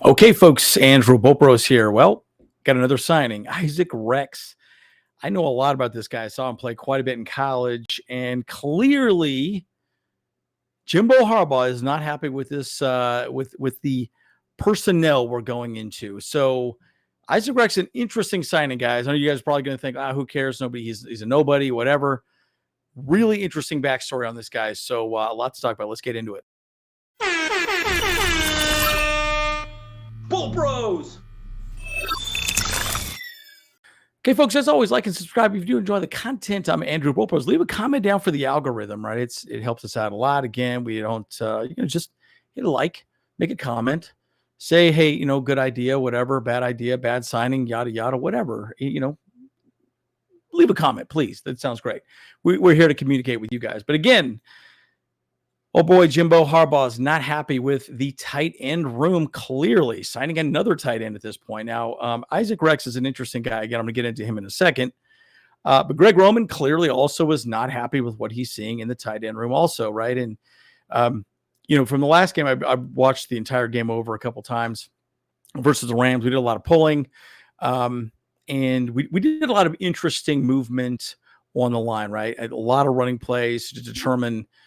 Okay, folks, Andrew Bopros here. Well, got another signing, Isaac Rex. I know a lot about this guy. I saw him play quite a bit in college, and clearly, Jimbo Harbaugh is not happy with this with the personnel we're going into. So, Isaac Rex, an interesting signing, guys. I know you guys are probably going to think, who cares? Nobody. He's a nobody. Whatever. Really interesting backstory on this guy. So, a lot to talk about. Let's get into it. Bull Bros. Okay, folks, as always, like and subscribe if you do enjoy the content. I'm Andrew Bopros. Leave a comment down for the algorithm, right? It helps us out a lot. Again, we don't, just hit a like, make a comment, say, hey, good idea, whatever, bad idea, bad signing, yada, yada, whatever. Leave a comment, please. That sounds great. We're here to communicate with you guys. But again, oh boy, Jimbo Harbaugh is not happy with the tight end room, clearly signing another tight end at this point. Now, Isaac Rex is an interesting guy. Again, I'm going to get into him in a second. But Greg Roman clearly also was not happy with what he's seeing in the tight end room also, right? And, from the last game, I watched the entire game over a couple times versus the Rams. We did a lot of pulling, and we did a lot of interesting movement on the line, right? A lot of running plays to determine –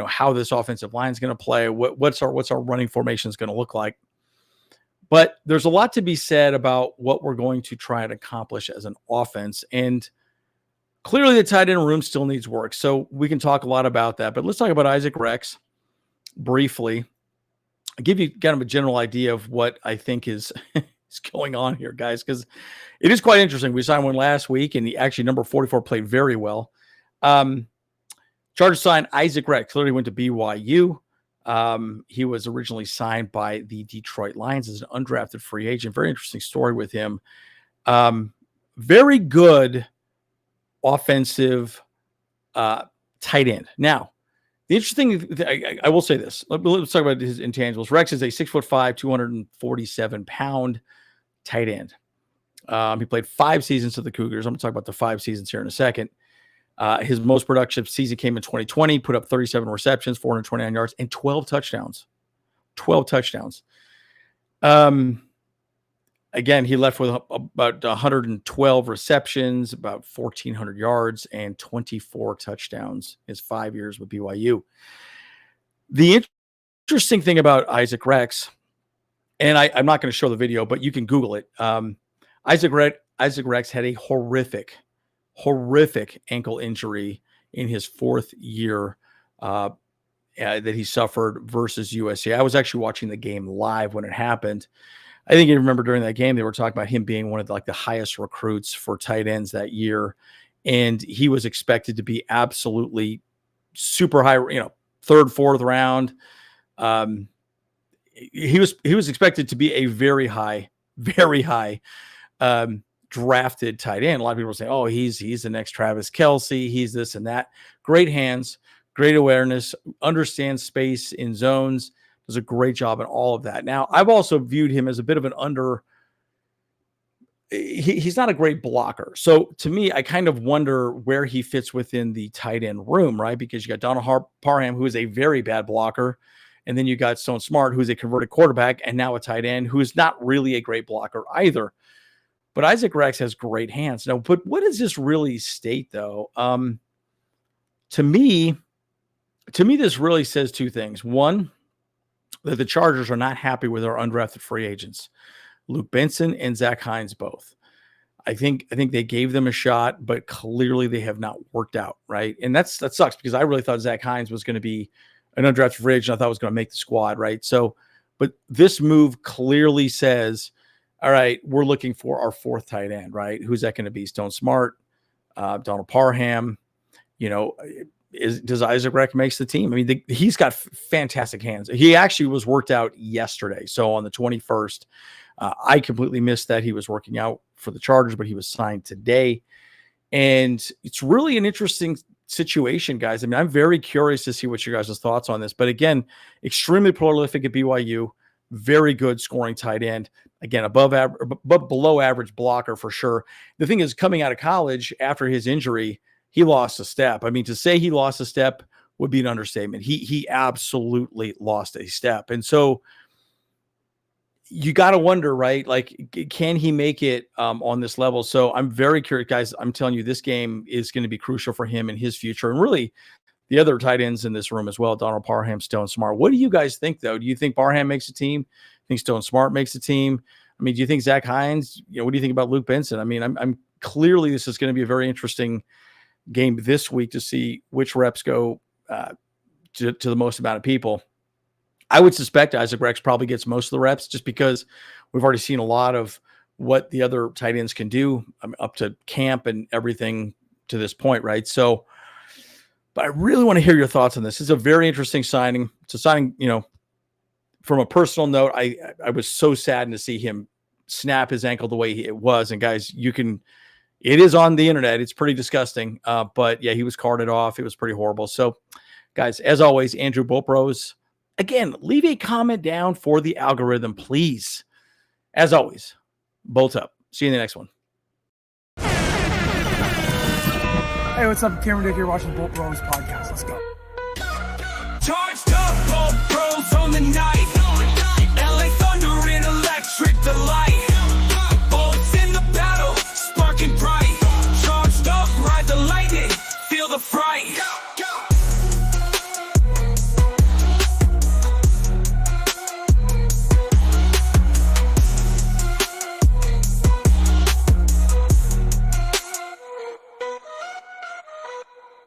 how this offensive line is going to play, what's our running formation is going to look like. But there's a lot to be said about what we're going to try and accomplish as an offense. And clearly the tight end room still needs work. So we can talk a lot about that. But let's talk about Isaac Rex briefly. I'll give you kind of a general idea of what I think is going on here, guys, because it is quite interesting. We signed one last week, and he actually, number 44, played very well. Chargers signed Isaac Rex. Clearly went to BYU. He was originally signed by the Detroit Lions as an undrafted free agent. Very interesting story with him. Very good offensive tight end. Now, the interesting thing, I will say this. Let's talk about his intangibles. Rex is a 6'5", 247-pound tight end. He played 5 seasons for the Cougars. I'm going to talk about the 5 seasons here in a second. His most productive season came in 2020, put up 37 receptions, 429 yards, and 12 touchdowns. 12 touchdowns. Again, he left with about 112 receptions, about 1,400 yards, and 24 touchdowns his 5 years with BYU. The interesting thing about Isaac Rex, and I'm not going to show the video, but you can Google it. Isaac Rex had a horrific ankle injury in his 4th year that he suffered versus USC. I was actually watching the game live when it happened. I think you remember during that game, they were talking about him being one of the highest recruits for tight ends that year. And he was expected to be absolutely super high, 3rd, 4th round. He was expected to be a very high drafted tight end. A lot of people say, oh, he's the next Travis Kelce. He's this and that. Great hands, great awareness, understands space in zones, does a great job in all of that. Now, I've also viewed him as a bit of an he's not a great blocker. So to me, I kind of wonder where he fits within the tight end room, right? Because you got Donald Parham, who is a very bad blocker. And then you got Stone Smart, who's a converted quarterback, and now a tight end who is not really a great blocker either. But Isaac Rex has great hands. Now, but what does this really state, though? To me, this really says 2 things. One, that the Chargers are not happy with our undrafted free agents, Luke Benson and Zach Hines both. I think they gave them a shot, but clearly they have not worked out, right? And that sucks because I really thought Zach Hines was going to be an undrafted free agent. I thought was going to make the squad, right? So, but this move clearly says, all right, we're looking for our 4th tight end, right? Who's that going to be? Stone Smart, Donald Parham. Does Isaac Rex makes the team? I mean, he's got fantastic hands. He actually was worked out yesterday. So on the 21st, I completely missed that he was working out for the Chargers, but he was signed today. And it's really an interesting situation, guys. I mean, I'm very curious to see what your guys' thoughts on this. But again, extremely prolific at BYU. Very good scoring tight end. Again, below average blocker for sure. The thing is, coming out of college after his injury, he lost a step. I mean, to say he lost a step would be an understatement. He absolutely lost a step. And so you got to wonder, right? Like, can he make it on this level? So I'm very curious, guys. I'm telling you, this game is going to be crucial for him and his future, and really the other tight ends in this room as well. Donald Parham, Stone Smart. What do you guys think, though? Do you think Parham makes a team? Think Stone Smart makes a team? I mean, do you think Zach Hines? What do you think about Luke Benson? I mean, I'm clearly this is going to be a very interesting game this week to see which reps go to the most amount of people. I would suspect Isaac Rex probably gets most of the reps just because we've already seen a lot of what the other tight ends can do up to camp and everything to this point, right? So, but I really want to hear your thoughts on this. It's a very interesting signing. It's a signing, from a personal note, I was so saddened to see him snap his ankle the way it was. And guys, it is on the internet. It's pretty disgusting. But yeah, he was carted off. It was pretty horrible. So guys, as always, Andrew Bopros, again, leave a comment down for the algorithm, please. As always, bolt up. See you in the next one. Hey, what's up? Cameron Dick here watching Bolt Bros podcast. Let's go. Charged up, Bolt Bros on the night.